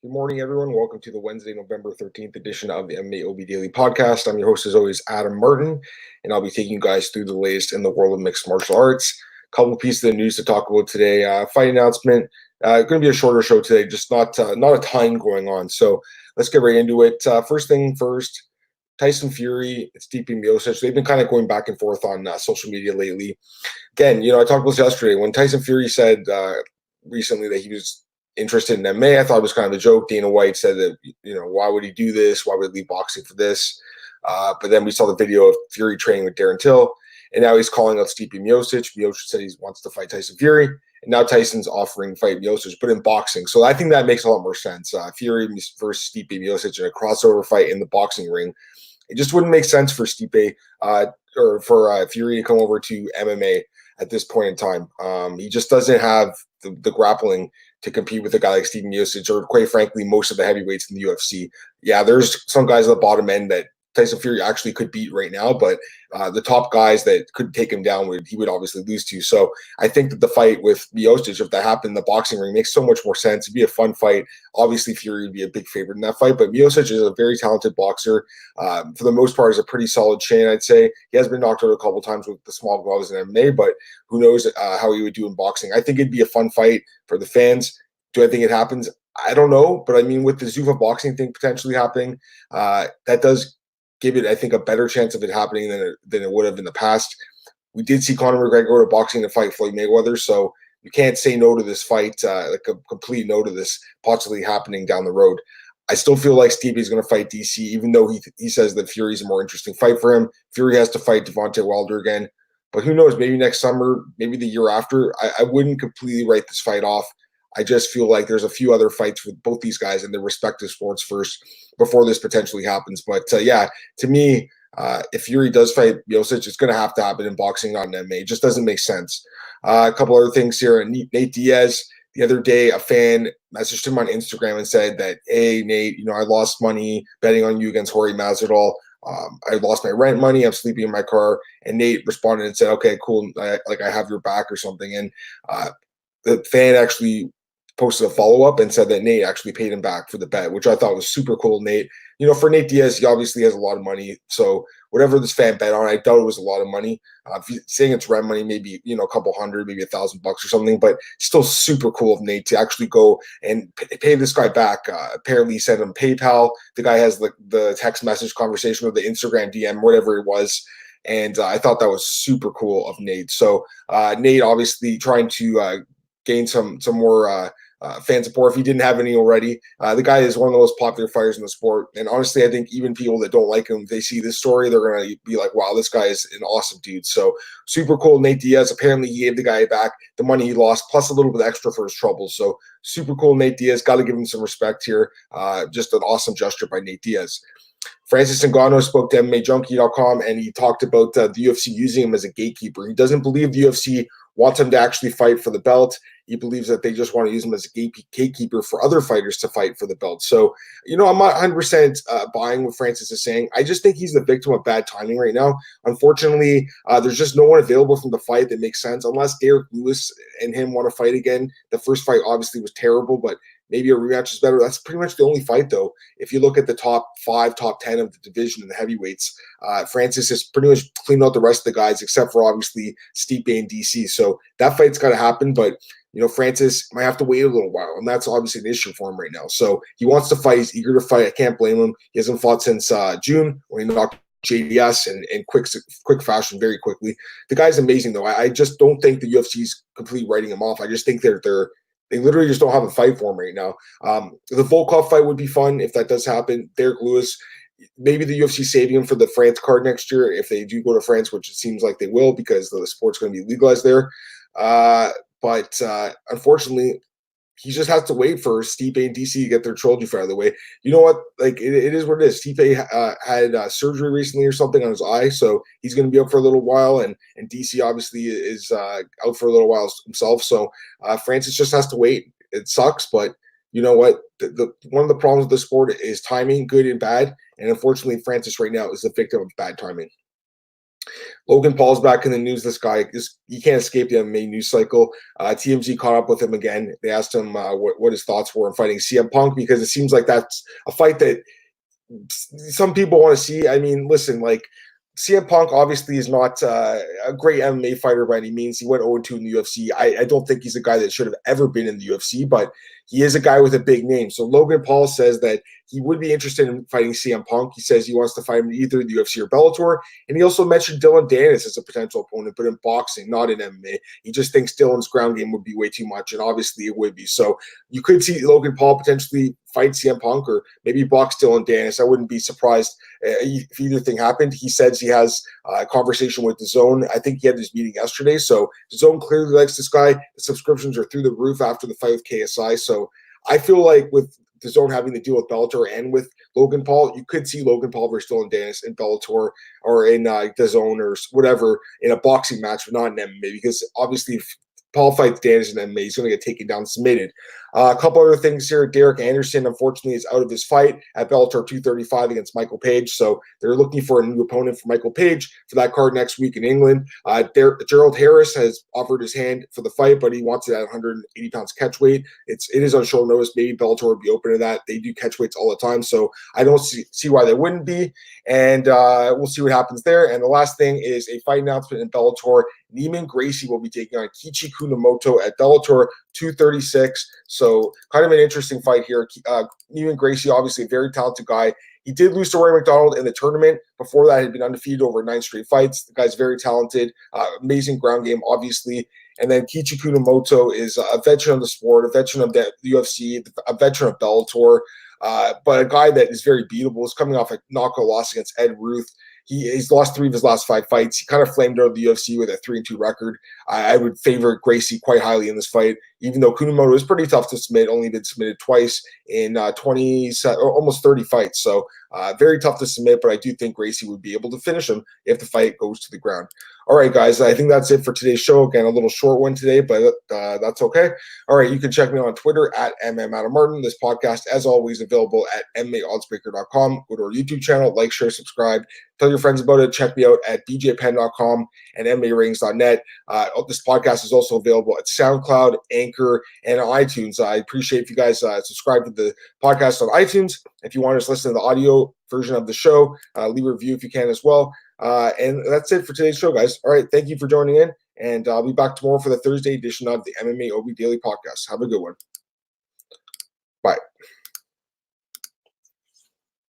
Good morning, everyone. Welcome to the Wednesday, November 13th edition of the MMAOB Daily Podcast. I'm your host, as always, Adam Martin, and I'll be taking you guys through the latest in the world of mixed martial arts. A couple pieces of news to talk about today. Fight announcement. Going to be a shorter show today, just not a ton going on. So let's get right into it. First thing first, Tyson Fury, Stipe Miocic. They've been kind of going back and forth on social media lately. Again, I talked about this yesterday when Tyson Fury said recently that he was interested in MMA. I thought it was kind of a joke. Dana White said that, why would he do this? Why would he leave boxing for this? But then we saw the video of Fury training with Darren Till, and now he's calling out Stipe Miocic. Miocic said he wants to fight Tyson Fury, and now Tyson's offering to fight Miocic, but in boxing. So I think that makes a lot more sense. Fury versus Stipe Miocic in a crossover fight in the boxing ring. It just wouldn't make sense for Stipe or for Fury to come over to MMA at this point in time. He just doesn't have the grappling to compete with a guy like Stipe Miocic, or quite frankly, most of the heavyweights in the UFC. Yeah, there's some guys at the bottom end that Tyson Fury actually could beat right now, but the top guys that could take him down he would obviously lose to. So I think that the fight with Miocic, if that happened in the boxing ring, makes so much more sense. It'd be a fun fight. Obviously, Fury would be a big favorite in that fight, but Miocic is a very talented boxer. For the most part, is a pretty solid chin, I'd say. He has been knocked out a couple times with the small gloves in MMA, but who knows how he would do in boxing. I think it'd be a fun fight for the fans. Do I think it happens? I don't know, but I mean, with the Zuffa boxing thing potentially happening, that does give it, I think, a better chance of it happening than it would have in the past. We did see Conor McGregor go to boxing to fight Floyd Mayweather, so you can't say no to this fight, like a complete no to this possibly happening down the road. I still feel like Stipe is going to fight DC, even though he says that Fury's a more interesting fight for him. Fury has to fight Deontay Wilder again, but who knows? Maybe next summer, maybe the year after. I wouldn't completely write this fight off. I just feel like there's a few other fights with both these guys in their respective sports first before this potentially happens. But yeah, to me, if Fury does fight Miocic, it's going to happen in boxing, not in MMA. It just doesn't make sense. A couple other things here. Nate Diaz, the other day, a fan messaged him on Instagram and said that, hey, Nate, I lost money betting on you against Jorge Masvidal. I lost my rent money. I'm sleeping in my car. And Nate responded and said, okay, cool. I have your back or something. And the fan actually posted a follow-up and said that Nate actually paid him back for the bet, which I thought was super cool. Nate, for Nate Diaz, he obviously has a lot of money. So whatever this fan bet on, I doubt it was a lot of money. If you're saying it's rent money, maybe, a couple hundred, maybe $1,000 or something, but still super cool of Nate to actually go and pay this guy back. Apparently he sent him PayPal. The guy has the text message conversation or the Instagram DM, whatever it was. And I thought that was super cool of Nate. So Nate obviously trying to gain some more fan support if he didn't have any already. The guy is one of the most popular fighters in the sport. And honestly, I think even people that don't like him, if they see this story, they're going to be like, wow, this guy is an awesome dude. So super cool. Nate Diaz, apparently he gave the guy back the money he lost, plus a little bit extra for his troubles. So super cool, Nate Diaz. Got to give him some respect here. Just an awesome gesture by Nate Diaz. Francis Ngannou spoke to MMAJunkie.com, and he talked about the UFC using him as a gatekeeper. He doesn't believe the UFC wants him to actually fight for the belt. He believes that they just want to use him as a gatekeeper for other fighters to fight for the belt. So, I'm not 100% buying what Francis is saying. I just think he's the victim of bad timing right now. Unfortunately, there's just no one available from the fight that makes sense, unless Derek Lewis and him want to fight again. The first fight obviously was terrible, but maybe a rematch is better. That's pretty much the only fight, though. If you look at the top 5, top 10 of the division in the heavyweights, Francis has pretty much cleaned out the rest of the guys, except for obviously Stipe and DC. So that fight's got to happen, but Francis might have to wait a little while, and that's obviously an issue for him right now. So he wants to fight. He's eager to fight. I can't blame him. He hasn't fought since June when he knocked JDS in quick fashion very quickly. The guy's amazing, though. I just don't think the UFC's completely writing him off. I just think they literally just don't have a fight for him right now. The Volkov fight would be fun if that does happen. Derek Lewis, maybe the UFC saving him for the France card next year if they do go to France, which it seems like they will because the sport's going to be legalized there. But unfortunately, he just has to wait for Stipe and DC to get their trilogy fight out of the way. You know what? Like, it is what it is. Stipe had surgery recently or something on his eye, so he's going to be up for a little while, and DC obviously is out for a little while himself. So Francis just has to wait. It sucks, but you know what? One of the problems with the sport is timing, good and bad, and unfortunately, Francis right now is the victim of bad timing. Logan Paul's back in the news. This guy, he can't escape the MMA news cycle. TMZ caught up with him again. They asked him what his thoughts were on fighting CM Punk, because it seems like that's a fight that some people want to see. I mean, listen, like, CM Punk obviously is not a great MMA fighter by any means. He went 0-2 in the UFC. I don't think he's a guy that should have ever been in the UFC, but he is a guy with a big name. So Logan Paul says that he would be interested in fighting CM Punk. He says he wants to fight him in either the UFC or Bellator. And he also mentioned Dillon Danis as a potential opponent, but in boxing, not in MMA. He just thinks Dillon's ground game would be way too much, and obviously it would be. So you could see Logan Paul potentially fight CM Punk, or maybe box Dillon Danis. I wouldn't be surprised if either thing happened. He says he has a conversation with DAZN. I think he had this meeting yesterday. So DAZN clearly likes this guy. The subscriptions are through the roof after the fight with KSI. So I feel like with DAZN having to deal with Bellator and with Logan Paul, you could see Logan Paul versus Dillon Danis in Bellator or in DAZN or whatever in a boxing match, but not in MMA, because obviously if Paul fights Danis in MMA, he's going to get taken down, submitted. A couple other things here. Derek Anderson, unfortunately, is out of his fight at Bellator 235 against Michael Page. So they're looking for a new opponent for Michael Page for that card next week in England. Gerald Harris has offered his hand for the fight, but he wants it at 180 pounds catch weight. It is on short notice. Maybe Bellator would be open to that. They do catch weights all the time, so I don't see why they wouldn't be. And we'll see what happens there. And the last thing is a fight announcement in Bellator. Neiman Gracie will be taking on Kiichi Kunimoto at Bellator 236. So kind of an interesting fight here. Neiman Gracie, obviously a very talented guy. He did lose to Rory McDonald in the tournament. Before that, he'd been undefeated over 9 straight fights. The guy's very talented, amazing ground game, obviously. And then Kiichi Kunimoto is a veteran of the sport, a veteran of the UFC, a veteran of Bellator, but a guy that is very beatable. He's coming off a knockout loss against Ed Ruth. He's lost 3 of his last 5 fights. He kind of flamed out of the UFC with a 3-2 record. I would favor Gracie quite highly in this fight, even though Kunimoto is pretty tough to submit, only been submitted twice in almost 30 fights. So very tough to submit, but I do think Gracie would be able to finish him if the fight goes to the ground. All right, guys, I think that's it for today's show. Again, a little short one today, but that's okay. All right, you can check me on Twitter at MMAOB. This podcast, as always, available at MMAOddsbreaker.com. Go to our YouTube channel, like, share, subscribe. Tell your friends about it. Check me out at bjpenn.com and MMARings.net. This podcast is also available at SoundCloud, Anchor, and iTunes. I appreciate if you guys subscribe to the podcast on iTunes. If you want to listen to the audio version of the show, leave a review if you can as well. And that's it for today's show, guys. All right, thank you for joining in, and I'll be back tomorrow for the Thursday edition of the MMAOB Daily Podcast. Have a good one. Bye.